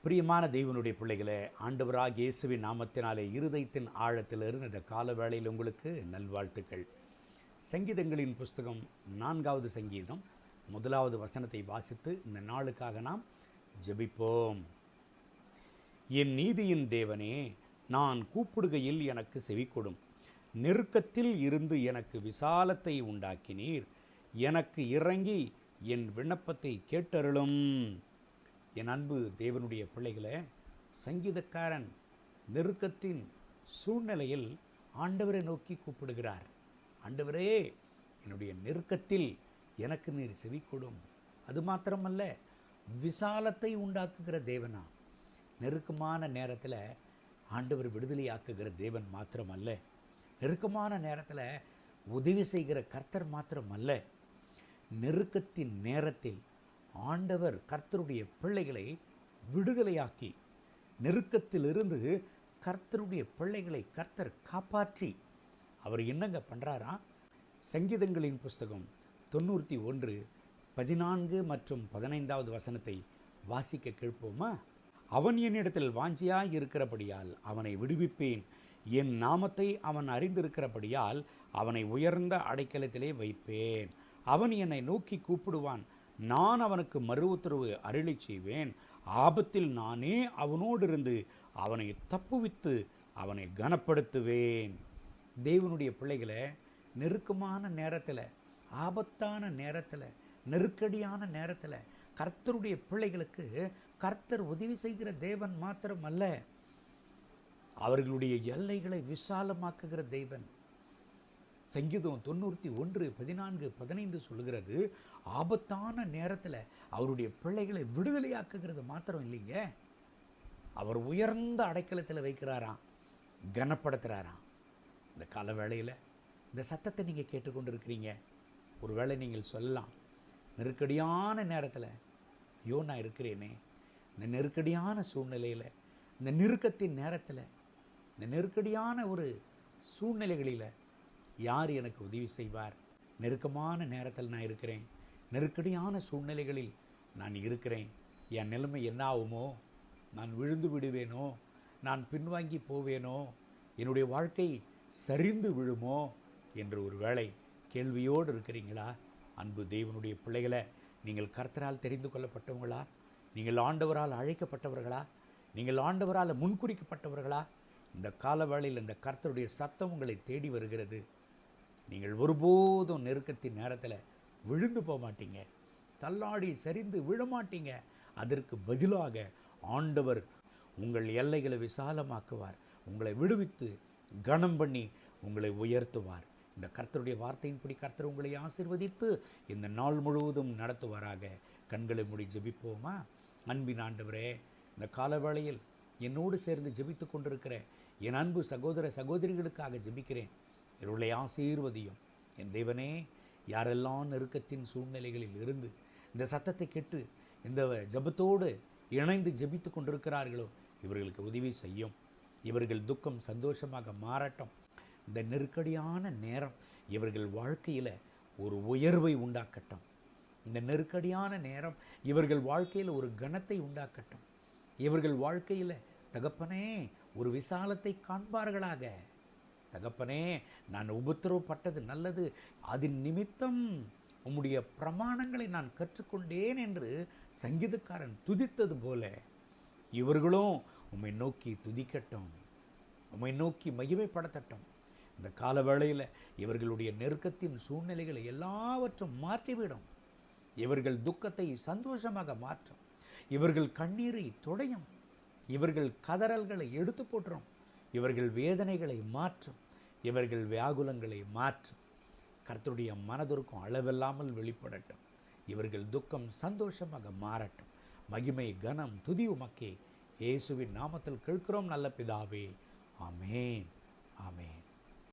பிரியமான தெய்வனுடைய பிள்ளைகளே, ஆண்டவராகிய இயேசுவின் நாமத்தினாலே இருதயத்தின் ஆழத்திலிருந்து இந்த கால வேளையில் உங்களுக்கு நல்வாழ்த்துக்கள். சங்கீதங்களின் புஸ்தகம் 4வது சங்கீதம் 1வது வசனத்தை வாசித்து இந்த நாளுக்காக நாம் ஜெபிப்போம். என் நீதியின் தேவனே, நான் கூப்பிடுகையில் எனக்கு செவிகொடும். நெருக்கத்தில் இருந்து எனக்கு விசாலத்தை உண்டாக்கினீர். எனக்கு இறங்கி என் விண்ணப்பத்தை கேட்டருளும். என் அன்பு தேவனுடைய பிள்ளைகளே, சங்கீதக்காரன் நெருக்கத்தின் சூழ்நிலையில் ஆண்டவரை நோக்கி கூப்பிடுகிறார். ஆண்டவரே, என்னுடைய நெருக்கத்தில் எனக்கு நீர் செவிகொடும். அது மாத்திரமல்ல, விசாலத்தை உண்டாக்குகிற தேவனா. நெருக்கமான நேரத்தில் ஆண்டவர் விடுதலையாக்குகிற தேவன் மாத்திரமல்ல, நெருக்கமான நேரத்தில் உதவி செய்கிற கர்த்தர் மாத்திரமல்ல, நெருக்கத்தின் நேரத்தில் ஆண்டவர் கர்த்தருடைய பிள்ளைகளை விடுதலையாக்கி, நெருக்கத்திலிருந்து கர்த்தருடைய பிள்ளைகளை கர்த்தர் காப்பாற்றி அவர் என்னங்க பண்ணுறாரா? சங்கீதங்களின் புஸ்தகம் 91 14 மற்றும் 15வது வசனத்தை வாசிக்க கேட்போமா? அவன் என்னிடத்தில் வாஞ்சியாய் இருக்கிறபடியால் அவனை விடுவிப்பேன். என் நாமத்தை அவன் அறிந்திருக்கிறபடியால் அவனை உயர்ந்த அடைக்கலத்திலே வைப்பேன். அவன் என்னை நோக்கி கூப்பிடுவான், நான் அவனுக்கு மறு உத்தரவு அருளி செய்வேன். ஆபத்தில் நானே அவனோடு இருந்து அவனை தப்புவித்து அவனை கனப்படுத்துவேன். தேவனுடைய பிள்ளைகளை நெருக்கமான நேரத்தில், ஆபத்தான நேரத்தில், நெருக்கடியான நேரத்தில் கர்த்தருடைய பிள்ளைகளுக்கு கர்த்தர் உதவி செய்கிற தேவன் மாத்திரம் அல்ல, அவர்களுடைய எல்லைகளை விசாலமாக்குகிற தேவன். சங்கீதம் 91 14 15 சொல்லுகிறது, ஆபத்தான நேரத்தில் அவருடைய பிள்ளைகளை விடுதலையாக்குகிறது மாத்திரம் இல்லைங்க, அவர் உயர்ந்த அடைக்கலத்தில் வைக்கிறாராம், கனப்படுத்துகிறாராம். இந்த கால வேளையில் இந்த சத்தத்தை நீங்கள் கேட்டுக்கொண்டு இருக்கிறீங்க. ஒரு வேளை நீங்கள் சொல்லலாம், நெருக்கடியான நேரத்தில் ஐயோ நான் இருக்கிறேனே, இந்த நெருக்கடியான சூழ்நிலையில், இந்த நெருக்கத்தின் நேரத்தில், இந்த நெருக்கடியான ஒரு சூழ்நிலைகளில் யார் எனக்கு உதவி செய்வார்? நெருக்கமான நேரத்தில் நான் இருக்கிறேன், நெருக்கடியான சூழ்நிலைகளில் நான் இருக்கிறேன். என் நிலைமை என்ன ஆகுமோ? நான் விழுந்து விடுவேனோ? நான் பின்வாங்கி போவேனோ? என்னுடைய வாழ்க்கை சரிந்து விழுமோ என்று ஒரு வேளை கேள்வியோடு இருக்கிறீங்களா? அன்பு தேவனுடைய பிள்ளைகளை, நீங்கள் கர்த்தரால் தெரிந்து கொள்ளப்பட்டவங்களா? நீங்கள் ஆண்டவரால் அழைக்கப்பட்டவர்களா? நீங்கள் ஆண்டவரால் முன்குறிக்கப்பட்டவர்களா? இந்த கால வேளையில் இந்த கர்த்தருடைய சத்தம் உங்களை தேடி வருகிறது. நீங்கள் ஒருபோதும் நெருக்கத்தின் நேரத்தில் விழுந்து போக மாட்டீங்க, தள்ளாடி சரிந்து விழமாட்டீங்க. அதற்கு பதிலாக ஆண்டவர் உங்கள் எல்லைகளை விசாலமாக்குவார், உங்களை விடுவித்து கனம் பண்ணி உங்களை உயர்த்துவார். இந்த கர்த்தருடைய வார்த்தையின்படி கர்த்தர் உங்களை ஆசீர்வதித்து இந்த நாள் முழுவதும் நடத்துவாராக. கண்களை மூடி ஜெபிப்போமா? அன்பின் ஆண்டவரே, இந்த காலவேளையில் என்னோடு சேர்ந்து ஜெபித்து கொண்டிருக்கிற என் அன்பு சகோதர சகோதரிகளுக்காக ஜெபிக்கிறேன். இவர்களை ஆசீர்வதியும். என் தேவனே, யாரெல்லாம் நெருக்கத்தின் சூழ்நிலைகளில் இருந்து இந்த சத்தத்தை கேட்டு இந்த ஜெபத்தோடு இணைந்து ஜெபித்து கொண்டிருக்கிறார்களோ இவர்களுக்கு உதவி செய்யும். இவர்கள் துக்கம் சந்தோஷமாக மாறட்டும். இந்த நெருக்கடியான நேரம் இவர்கள் வாழ்க்கையில் ஒரு உயர்வை உண்டாக்கட்டும். இந்த நெருக்கடியான நேரம் இவர்கள் வாழ்க்கையில் ஒரு கனத்தை உண்டாக்கட்டும். இவர்கள் வாழ்க்கையில் தகப்பனே ஒரு விசாலத்தை காண்பார்களாக. தகப்பனே, நான் உபத்திரவப்பட்டது நல்லது, அதன் நிமித்தம் உம்முடைய பிரமாணங்களை நான் கற்றுக்கொண்டேன் என்று சங்கீதக்காரன் துதித்தது போல இவர்களும் உம்மை நோக்கி துதிக்கட்டும், உம்மை நோக்கி மகிமைப்படுத்தட்டும். இந்த கால வேளையில் இவர்களுடைய நெருக்கத்தின் சூழ்நிலைகளை எல்லாவற்றும் மாற்றிவிடும். இவர்கள் துக்கத்தை சந்தோஷமாக மாற்றும். இவர்கள் கண்ணீரை துடையும். இவர்கள் கதறல்களை எடுத்து போட்டுரும். இவர்கள் வேதனைகளை மாற்றும். இவர்கள் வியாகுலங்களை மாற்றும். கர்த்தருடைய மனதிற்கும் அளவில்லாமல் வெளிப்படட்டும். இவர்கள் துக்கம் சந்தோஷமாக மாறட்டும். மகிமை கனம் துதி உமக்கே. இயேசுவின் நாமத்தில் கேட்கிறோம் நல்ல பிதாவே. ஆமேன், ஆமேன்.